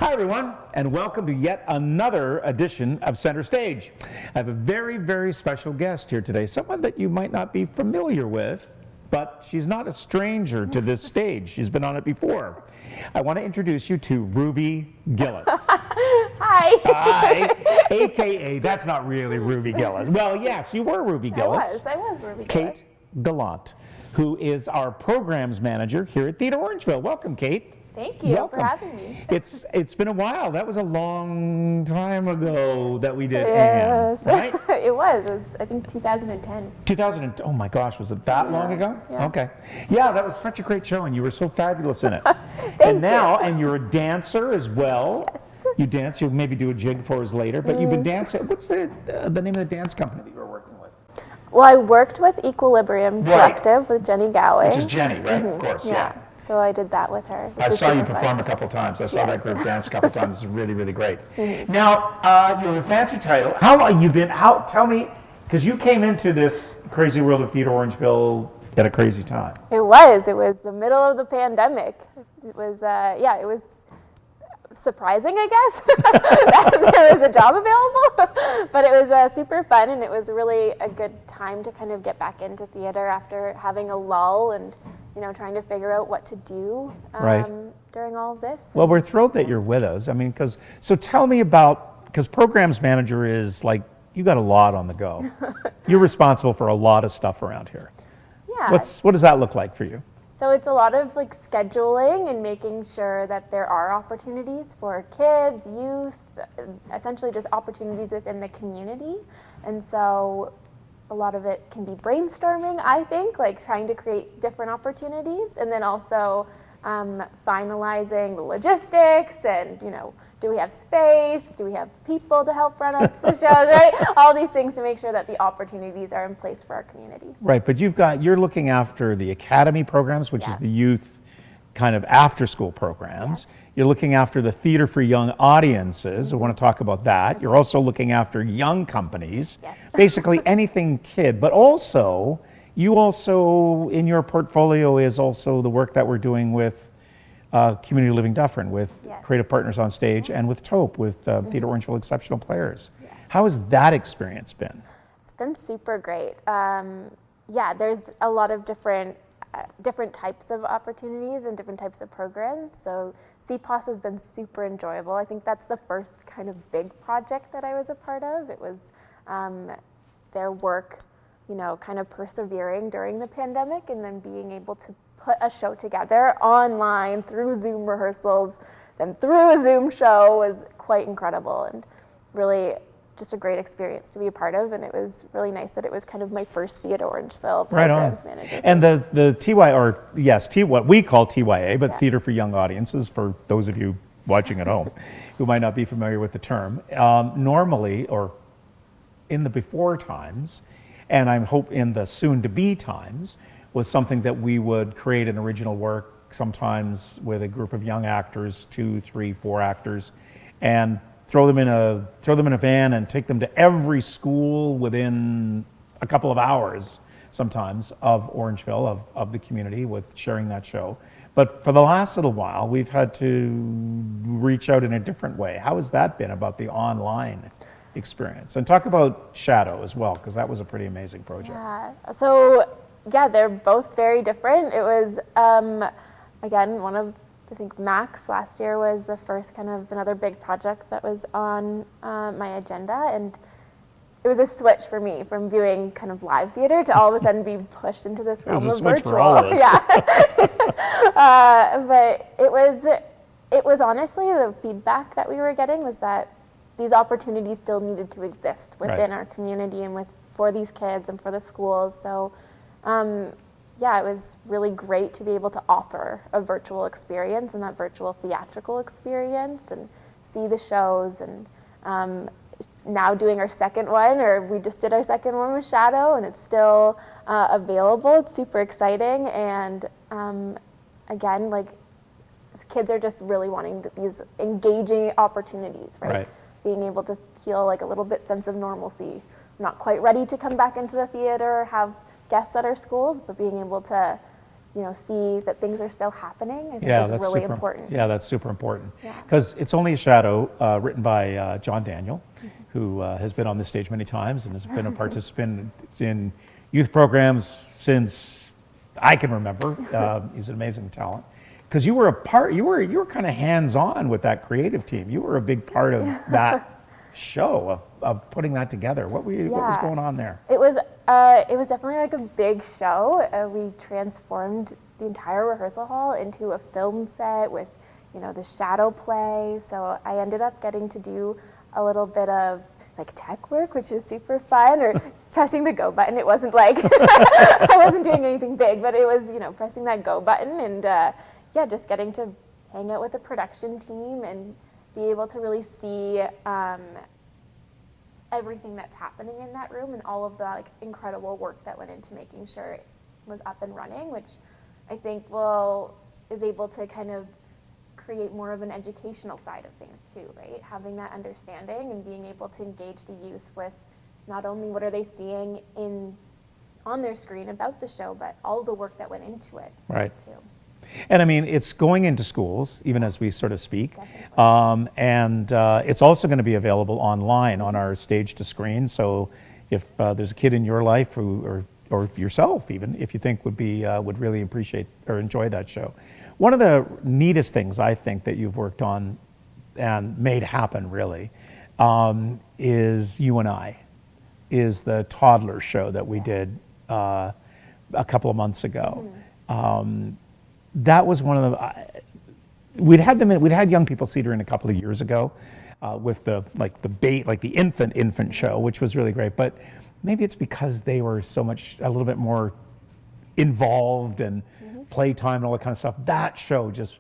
Hi everyone, and welcome to yet another edition of Center Stage. I have a very, very special guest here today, someone that you might not be familiar with, but she's not a stranger to this stage. She's been on it before. I want to introduce you to Ruby Gillis. Hi. Hi, AKA, that's not really Ruby Gillis. Well, yes, you were Ruby Gillis. I was Ruby Gillis. Kait Gallant, who is our programs manager here at Theatre Orangeville. Welcome, Kait. Thank you Welcome. for having me. It's been a while. That was a long time ago that we did Yes. Anne, right? It was I think 2010. 2000, oh my gosh, was it that long ago? Yeah. Okay. Yeah, that was such a great show and you were so fabulous in it. Thank and you're a dancer as well. Yes. You dance, you'll maybe do a jig for us later, but you've been dancing. What's the name of the dance company that you were working with? Well, I worked with Equilibrium Collective with Jenny Gowing. Which is Jenny, right? Of course, yeah. So I did that with her. I saw you perform a couple times. I saw that group dance a couple times. It's really, really great. Now, you have a fancy title. How long you been out? Tell me, because you came into this crazy world of Theatre Orangeville at a crazy time. It was the middle of the pandemic. It was, it was surprising, I guess, that there was a job available. But it was super fun, and it was really a good time to kind of get back into theater after having a lull and trying to figure out what to do during all of this. Well, we're thrilled that you're with us. I mean, so tell me about, because programs manager is like, you got a lot on the go. You're responsible for a lot of stuff around here. Yeah. What does that look like for you? So it's a lot of like scheduling and making sure that there are opportunities for kids, youth, essentially just opportunities within the community. And so a lot of it can be brainstorming, I think, like trying to create different opportunities, and then also finalizing the logistics and, do we have space? Do we have people to help run us the shows, right? All these things to make sure that the opportunities are in place for our community. Right, but you're looking after the academy programs, which is the youth kind of after-school programs. Yes. You're looking after the theater for young audiences. I want to talk about that. You're also looking after young companies, basically anything kid, but also, you also, in your portfolio is also the work that we're doing with Community Living Dufferin, with Creative Partners on Stage, and with TOPE, with Theatre Orangeville Exceptional Players. Yeah. How has that experience been? It's been super great. There's a lot of different types of opportunities and different types of programs. So CPOS has been super enjoyable. I think that's the first kind of big project that I was a part of. It was their work, kind of persevering during the pandemic and then being able to put a show together online through Zoom rehearsals, then through a Zoom show was quite incredible and really just a great experience to be a part of. And it was really nice that it was kind of my first Theatre Orangeville programs manager. And the what we call TYA, but Theatre for Young Audiences, for those of you watching at home who might not be familiar with the term, normally, or in the before times, and I hope in the soon-to-be times, was something that we would create an original work, sometimes with a group of young actors, 2, 3, 4 actors, and throw them in a van and take them to every school within a couple of hours, sometimes, of Orangeville, of the community, with sharing that show. But for the last little while, we've had to reach out in a different way. How has that been about the online experience? And talk about Shadow as well, because that was a pretty amazing project. Yeah, they're both very different. It was, again, I think Max last year was the first kind of another big project that was on my agenda. And it was a switch for me from viewing kind of live theater to all of a sudden be pushed into this realm of virtual. It was a switch for all of us. But it was honestly, the feedback that we were getting was that these opportunities still needed to exist within our community and for these kids and for the schools. So it was really great to be able to offer a virtual experience and that virtual theatrical experience and see the shows. And now doing our second one, or we just did our second one with Shadow, and it's still available. It's super exciting. And again, like, kids are just really wanting these engaging opportunities, right? Being able to feel like a little bit sense of normalcy. Not quite ready to come back into the theater or have guests at our schools, but being able to see that things are still happening, I think Yeah, is that's really super important. Yeah, that's super important. Yeah. Because It's Only a Shadow, written by John Daniel, who has been on this stage many times and has been a participant in youth programs since I can remember. He's an amazing talent. Because you were you were kind of hands-on with that creative team. You were a big part of that show of putting that together. What was going on there? It was definitely like a big show. We transformed the entire rehearsal hall into a film set with, the shadow play. So I ended up getting to do a little bit of like tech work, which is super fun, or pressing the go button. It wasn't like I wasn't doing anything big, but it was, pressing that go button and just getting to hang out with the production team and be able to really see everything that's happening in that room and all of the incredible work that went into making sure it was up and running, which I think is able to kind of create more of an educational side of things too, right? Having that understanding and being able to engage the youth with not only what are they seeing on their screen about the show, but all the work that went into it. Right. Too. And I mean, it's going into schools, even as we sort of speak. And it's also going to be available online on our Stage to Screen. So if there's a kid in your life or yourself even, if you think would really appreciate or enjoy that show. One of the neatest things I think that you've worked on and made happen really is You and I, is the toddler show that we did a couple of months ago. That was one of the, we'd had Young People's Theater in a couple of years ago with the infant show, which was really great. But maybe it's because they were a little bit more involved and playtime and all that kind of stuff. That show just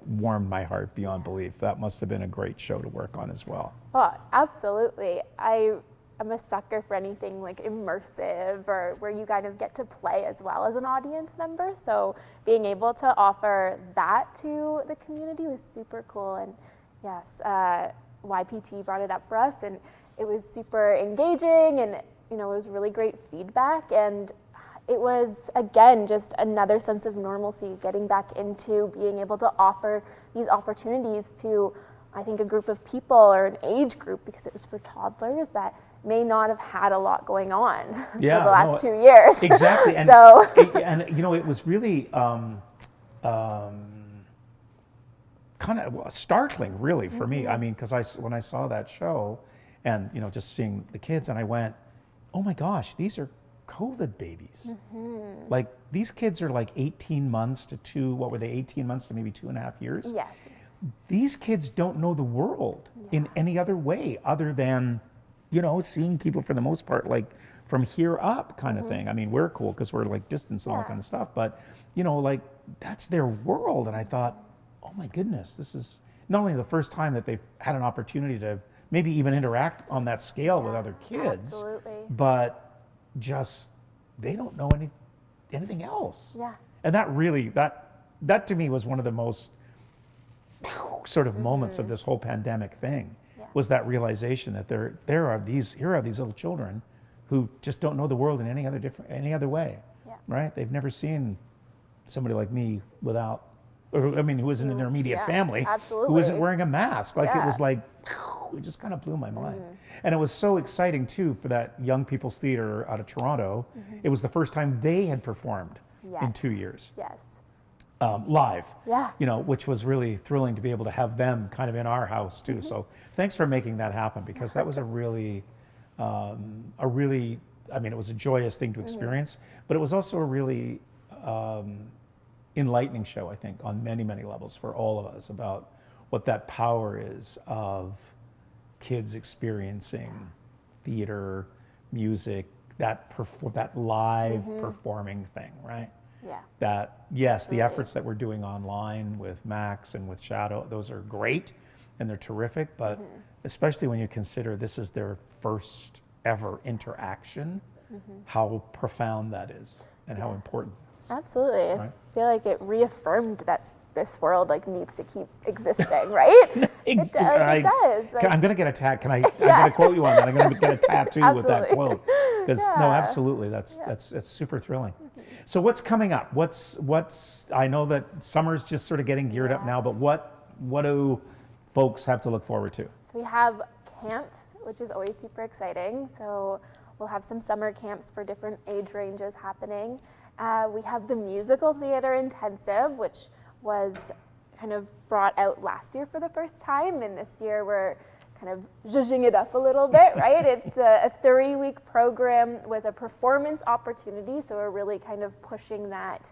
warmed my heart beyond belief. That must have been a great show to work on as well. Oh, absolutely. I'm a sucker for anything like immersive or where you kind of get to play as well as an audience member. So being able to offer that to the community was super cool. And yes, YPT brought it up for us and it was super engaging and, it was really great feedback. And it was, again, just another sense of normalcy, getting back into being able to offer these opportunities to, I think, a group of people or an age group, because it was for toddlers that may not have had a lot going on for the last 2 years. Exactly. And, so. It was really kind of startling, really, for me. I mean, because when I saw that show and, just seeing the kids, and I went, oh my gosh, these are COVID babies. Like, these kids are like 18 months to 18 months to maybe 2.5 years? Yes. These kids don't know the world in any other way other than, seeing people for the most part, like from here up kind of thing. I mean, we're cool because we're like distance and all that kind of stuff, but, that's their world. And I thought, oh my goodness, this is not only the first time that they've had an opportunity to maybe even interact on that scale with other kids, but just, they don't know anything else. Yeah. And that really, that to me was one of the most sort of moments of this whole pandemic thing, was that realization that here are these little children who just don't know the world in any other way, right? They've never seen somebody like me who isn't in their immediate family, who isn't wearing a mask. Like, it was like, it just kind of blew my mind. And it was so exciting too for that Young People's Theater out of Toronto. It was the first time they had performed in 2 years. Yes. Live, Yeah. Which was really thrilling to be able to have them kind of in our house too. So thanks for making that happen, because that was a really, I mean, it was a joyous thing to experience, but it was also a really enlightening show, I think, on many, many levels for all of us, about what that power is of kids experiencing theater, music, that live performing thing, right? Yeah. That, yes, the efforts that we're doing online with Max and with Shadow, those are great and they're terrific, but especially when you consider this is their first ever interaction, how profound that is and how important. Absolutely. Right? I feel like it reaffirmed that this world needs to keep existing, right? It does. I'm going to get a I'm going to quote you on that. I'm going to get a tattoo with that quote. No, absolutely. That's super thrilling. So what's coming up? I know that summer's just sort of getting geared up now, but what do folks have to look forward to? So we have camps, which is always super exciting. So we'll have some summer camps for different age ranges happening. We have the musical theater intensive, which was kind of brought out last year for the first time, and this year we're kind of zhuzhing it up a little bit, right? It's a 3-week program with a performance opportunity, so we're really kind of pushing that.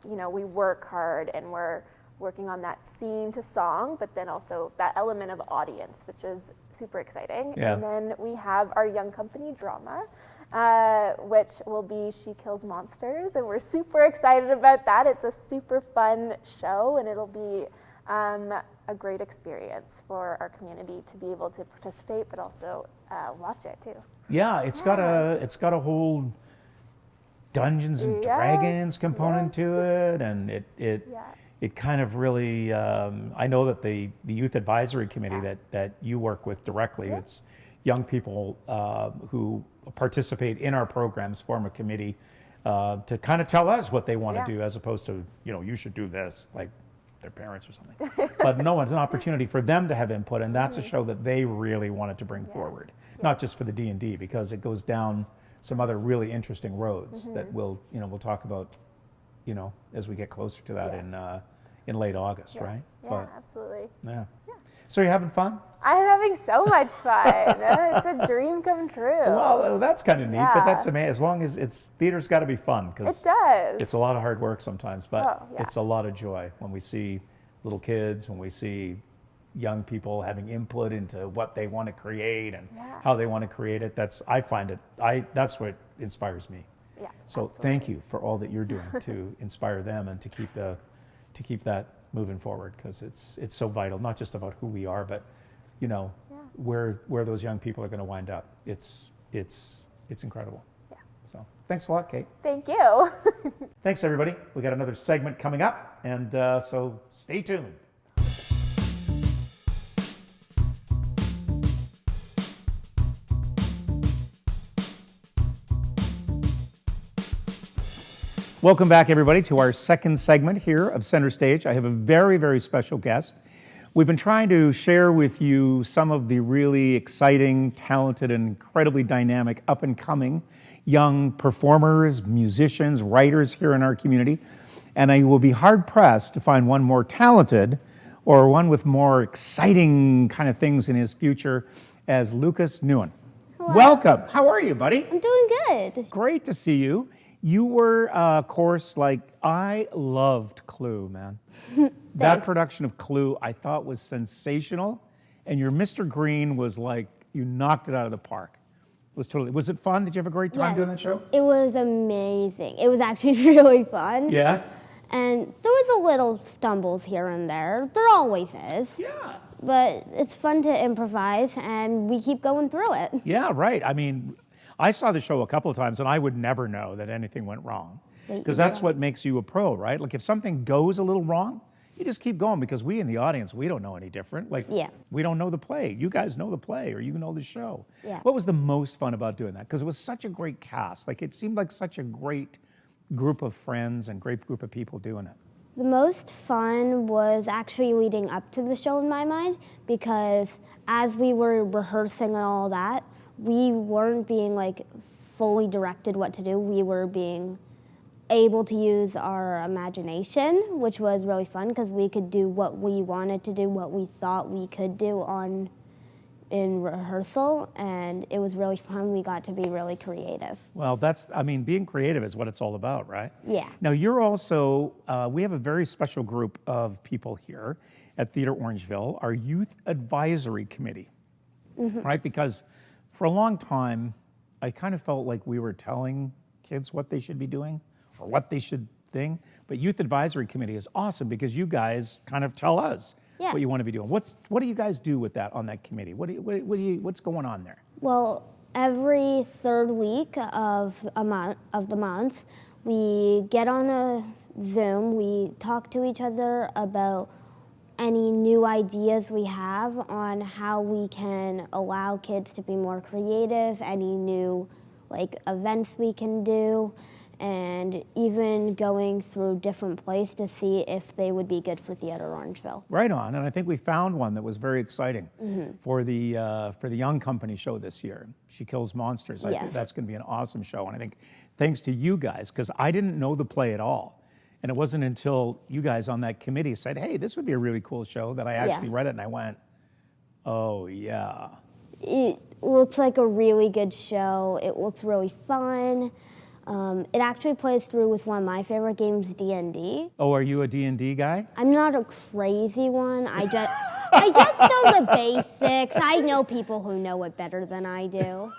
We work hard and we're working on that scene to song, but then also that element of audience, which is super exciting. Yeah. And then we have our Young Company drama, which will be She Kills Monsters, and we're super excited about that. It's a super fun show, and it'll be a great experience for our community to be able to participate, but also watch it too. Yeah, it's got a whole Dungeons and Dragons component to it, and it kind of really. I know that the youth advisory committee that you work with directly, it's young people who participate in our programs, form a committee to kind of tell us what they want to do, as opposed to you should do this, like their parents or something. But no, it's an opportunity for them to have input, and that's a show that they really wanted to bring forward, not just for the D&D, because it goes down some other really interesting roads that we'll talk about, as we get closer to that in late August, right? Yeah, absolutely. Yeah. So you're having fun? I'm having so much fun. It's a dream come true. Well, that's kind of neat, but that's amazing. As long as theater's got to be fun, because it does. It's a lot of hard work sometimes, but it's a lot of joy when we see little kids, when we see young people having input into what they want to create and how they want to create it. That's what inspires me. Yeah. So absolutely. Thank you for all that you're doing to inspire them and to keep that moving forward, because it's so vital, not just about who we are, but where those young people are going to wind up. It's incredible. Yeah. So thanks a lot, Kate. Thank you. Thanks, everybody. We got another segment coming up, and so stay tuned. Welcome back, everybody, to our second segment here of Center Stage. I have a very, very special guest. We've been trying to share with you some of the really exciting, talented, and incredibly dynamic up-and-coming young performers, musicians, writers here in our community. And I will be hard-pressed to find one more talented or one with more exciting kind of things in his future as Lucas Nguyen. Hello. Welcome. How are you, buddy? I'm doing good. Great to see you. You were, of course, I loved Clue, man. That production of Clue I thought was sensational, and your Mr. Green was you knocked it out of the park. Was it fun? Did you have a great time doing that show? It was amazing. It was actually really fun. Yeah? And there was a little stumbles here and there. There always is. Yeah. But it's fun to improvise, and we keep going through it. Yeah, right. I mean, I saw the show a couple of times, and I would never know that anything went wrong. Because that's what makes you a pro, right? If something goes a little wrong, you just keep going, because we in the audience, we don't know any different. We don't know the play. You guys know the play, or you know the show. Yeah. What was the most fun about doing that? Because it was such a great cast. It seemed like such a great group of friends and great group of people doing it. The most fun was actually leading up to the show in my mind, because as we were rehearsing and all that, we weren't being fully directed what to do. We were being able to use our imagination, which was really fun, because we could do what we wanted to do, what we thought we could do in rehearsal, and it was really fun. We got to be really creative. Well, being creative is what it's all about, right? Yeah. Now, you're also, we have a very special group of people here at Theatre Orangeville, our Youth Advisory Committee, right? Because for a long time, I kind of felt like we were telling kids what they should be doing or what they should think. But Youth Advisory Committee is awesome, because you guys kind of tell us what you want to be doing. What do you guys do with that on that committee? What's going on there? Well, every third week of the month, we get on a Zoom. We talk to each other about any new ideas we have on how we can allow kids to be more creative, any new events we can do, and even going through different plays to see if they would be good for Theater Orangeville. Right on, and I think we found one that was very exciting for the Young Company show this year. She Kills Monsters. I think Yes. that's going to be an awesome show, and I think thanks to you guys, because I didn't know the play at all, and it wasn't until you guys on that committee said, "Hey, this would be a really cool show," that I actually read it and I went, "Oh yeah." It looks like a really good show. It looks really fun. It actually plays through with one of my favorite games, D&D. Oh, are you a D&D guy? I'm not a crazy one. I just know the basics. I know people who know it better than I do.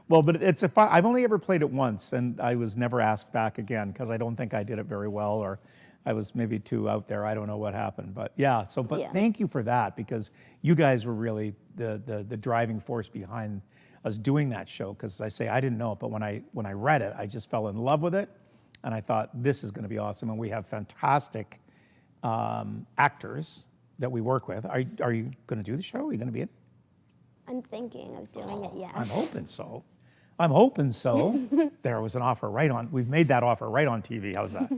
Well, but it's a fun. I've only ever played it once, and I was never asked back again because I don't think I did it very well, or I was maybe too out there. I don't know what happened, but yeah. So, but Yeah. thank you for that, because you guys were really the driving force behind us doing that show. Because I say I didn't know it, but when I read it, I just fell in love with it, and I thought this is going to be awesome. And we have fantastic actors that we work with. Are you going to do the show? Are you going to be in it? I'm thinking of doing it, yes. I'm hoping so. I'm hoping so. There was an offer right on. We've made that offer right on TV. How's that?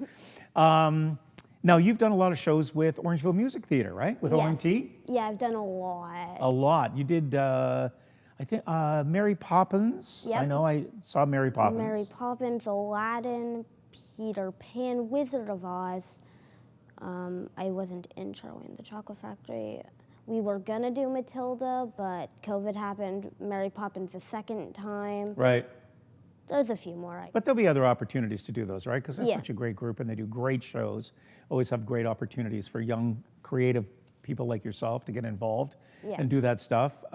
Now, you've done a lot of shows with Orangeville Music Theater, right? With Yes. OMT? Yeah, I've done a lot. A lot. You did, I think, Mary Poppins. Yep. I know I saw Mary Poppins. Mary Poppins, Aladdin, Peter Pan, Wizard of Oz. I wasn't in Charlie and the Chocolate Factory. We were gonna do Matilda, but COVID happened. Mary Poppins the second time. Right. There's a few more. But there'll be other opportunities to do those, right? Because that's Yeah. such a great group, and they do great shows. Always have great opportunities for young, creative people like yourself to get involved Yeah. and do that stuff.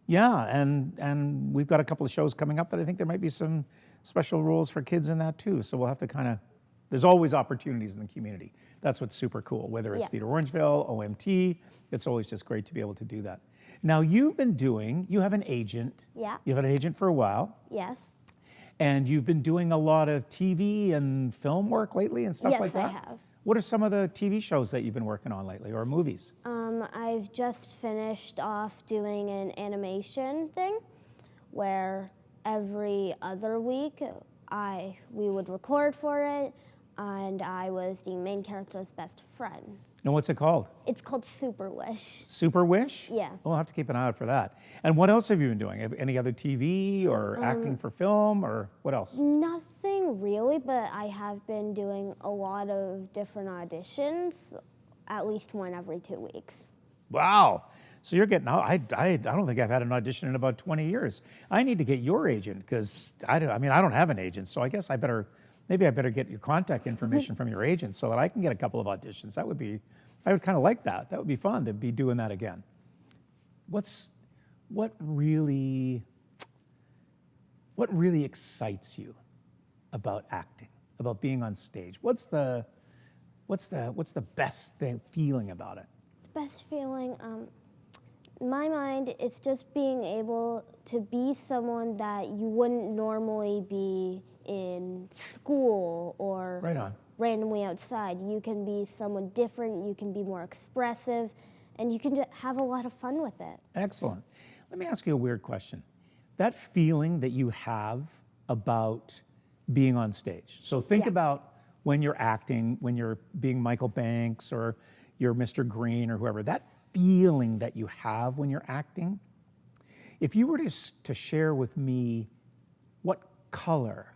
Yeah, and we've got a couple of shows coming up that I think there might be some special rules for kids in that too. So we'll have to kind of. There's always opportunities in the community. That's what's super cool. Whether it's Yeah. Theater Orangeville, OMT, it's always just great to be able to do that. Now you have an agent. Yeah. You've had an agent for a while. Yes. And you've been doing a lot of TV and film work lately and stuff Yes, like that? I have. What are some of the TV shows that you've been working on lately, or movies? I've just finished off doing an animation thing where every other week we would record for it, and I was the main character's best friend. And what's it called? It's called Super Wish. Super Wish? Yeah. We'll have to keep an eye out for that. And what else have you been doing? Any other TV or acting for film, or what else? Nothing really, but I have been doing a lot of different auditions, at least one every 2 weeks. Wow. So you're getting out. I don't think I've had an audition in about 20 years. I need to get your agent, because I don't have an agent, so I guess maybe I better get your contact information from your agent so that I can get a couple of auditions. I would kind of like that. That would be fun to be doing that again. What really excites you about acting, about being on stage? What's the best feeling about it? The best feeling, in my mind, it's just being able to be someone that you wouldn't normally be in school or Right on. randomly outside. You can be someone different, you can be more expressive, and you can just have a lot of fun with it. Excellent. Let me ask you a weird question. That feeling that you have about being on stage. So think Yeah. about when you're acting, when you're being Michael Banks or you're Mr. Green or whoever, that feeling that you have when you're acting. If you were to share with me what color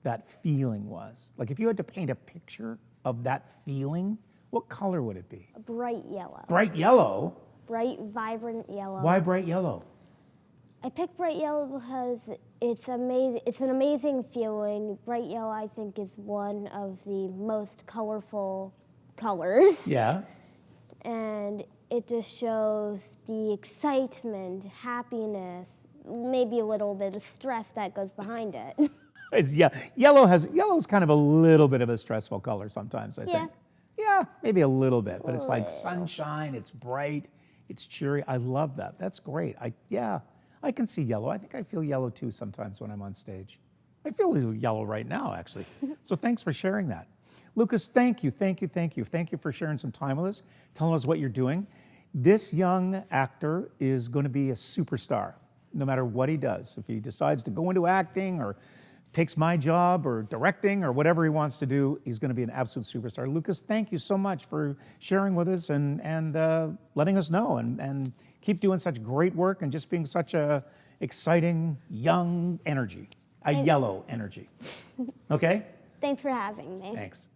that feeling was, like if you had to paint a picture of that feeling, what color would it be? A bright yellow. Bright yellow? Bright, vibrant yellow. Why bright yellow? I picked bright yellow because it's amazing. It's an amazing feeling. Bright yellow, I think, is one of the most colorful colors. Yeah. And it just shows the excitement, happiness, maybe a little bit of stress that goes behind it. Yellow's kind of a little bit of a stressful color sometimes, I Yeah. think. Yeah, maybe a little bit, but it's like sunshine, it's bright, it's cheery. I love that. That's great. I can see yellow. I think I feel yellow too sometimes when I'm on stage. I feel a little yellow right now, actually. So thanks for sharing that. Lucas, thank you. Thank you for sharing some time with us, telling us what you're doing. This young actor is going to be a superstar. no matter what he does. If he decides to go into acting or takes my job or directing or whatever he wants to do, he's going to be an absolute superstar. Lucas, thank you so much for sharing with us and letting us know, and keep doing such great work and just being such a exciting young energy, a yellow energy. Okay? Thanks for having me. Thanks.